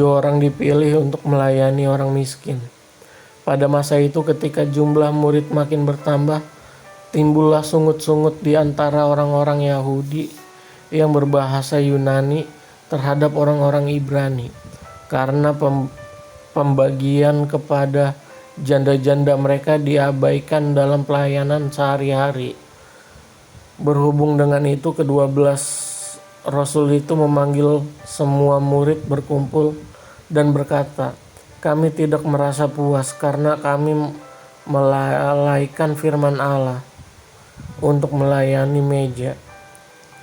orang dipilih untuk melayani orang miskin. Pada masa itu ketika jumlah murid makin bertambah, timbullah sungut-sungut di antara orang-orang Yahudi yang berbahasa Yunani terhadap orang-orang Ibrani, karena pembagian kepada janda-janda mereka diabaikan dalam pelayanan sehari-hari. Berhubung dengan itu, ke-12 Rasul itu memanggil semua murid berkumpul dan berkata, "Kami tidak merasa puas karena kami melalaikan firman Allah untuk melayani meja.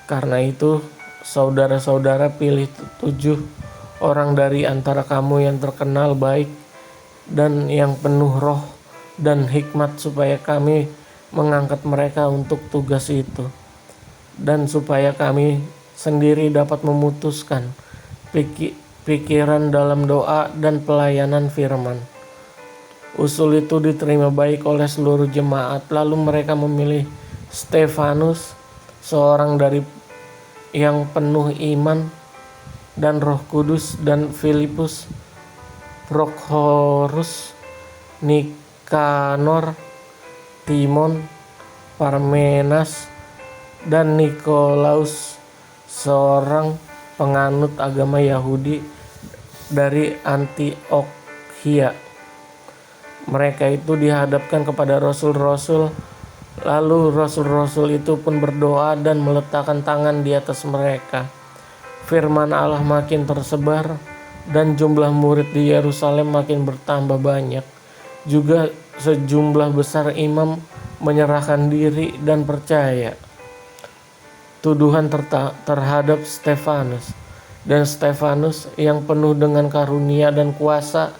Karena itu, saudara-saudara, pilih 7 orang dari antara kamu yang terkenal baik dan yang penuh roh dan hikmat, supaya kami mengangkat mereka untuk tugas itu, dan supaya kami sendiri dapat memutuskan pikiran dalam doa dan pelayanan firman." Usul itu diterima baik oleh seluruh jemaat. Lalu mereka memilih Stefanus, seorang dari yang penuh iman dan Roh Kudus, dan Filipus, Prokhorus, Nikanor, Timon, Parmenas, dan Nikolaus, seorang penganut agama Yahudi dari Antiokhia. Mereka itu dihadapkan kepada rasul-rasul, lalu rasul-rasul itu pun berdoa dan meletakkan tangan di atas mereka. Firman Allah makin tersebar dan jumlah murid di Yerusalem makin bertambah banyak. Juga sejumlah besar imam menyerahkan diri dan percaya. Tuduhan terhadap Stefanus. Dan Stefanus yang penuh dengan karunia dan kuasa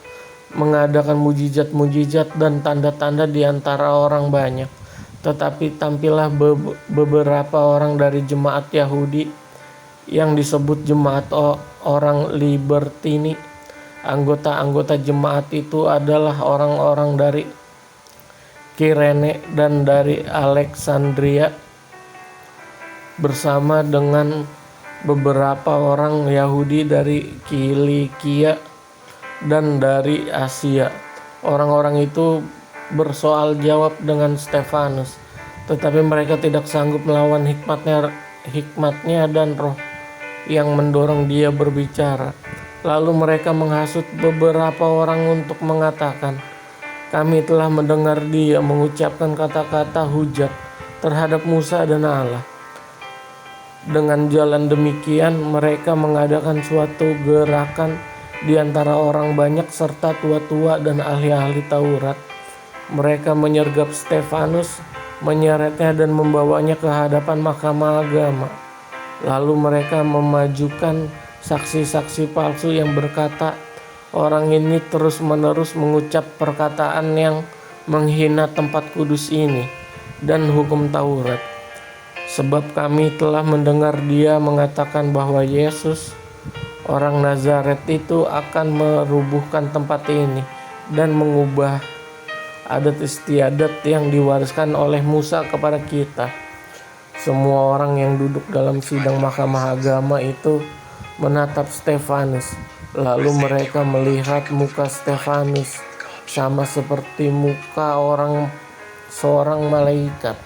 mengadakan mujizat-mujizat dan tanda-tanda di antara orang banyak. Tetapi tampillah beberapa orang dari jemaat Yahudi yang disebut jemaat orang Libertini. Anggota-anggota jemaat itu adalah orang-orang dari Kirene dan dari Alexandria, bersama dengan beberapa orang Yahudi dari Kilikia dan dari Asia. Orang-orang itu bersoal jawab dengan Stefanus, tetapi mereka tidak sanggup melawan hikmatnya dan roh yang mendorong dia berbicara. Lalu mereka menghasut beberapa orang untuk mengatakan, "Kami telah mendengar dia mengucapkan kata-kata hujat terhadap Musa dan Allah." Dengan jalan demikian mereka mengadakan suatu gerakan di antara orang banyak serta tua-tua dan ahli-ahli Taurat. Mereka menyergap Stefanus, menyeretnya dan membawanya ke hadapan mahkamah agama. Lalu mereka memajukan saksi-saksi palsu yang berkata, "Orang ini terus-menerus mengucap perkataan yang menghina tempat kudus ini dan hukum Taurat. Sebab kami telah mendengar dia mengatakan bahwa Yesus, orang Nazaret itu akan merubuhkan tempat ini dan mengubah adat istiadat yang diwariskan oleh Musa kepada kita." Semua orang yang duduk dalam sidang mahkamah agama itu menatap Stefanus. Lalu mereka melihat muka Stefanus sama seperti muka seorang malaikat.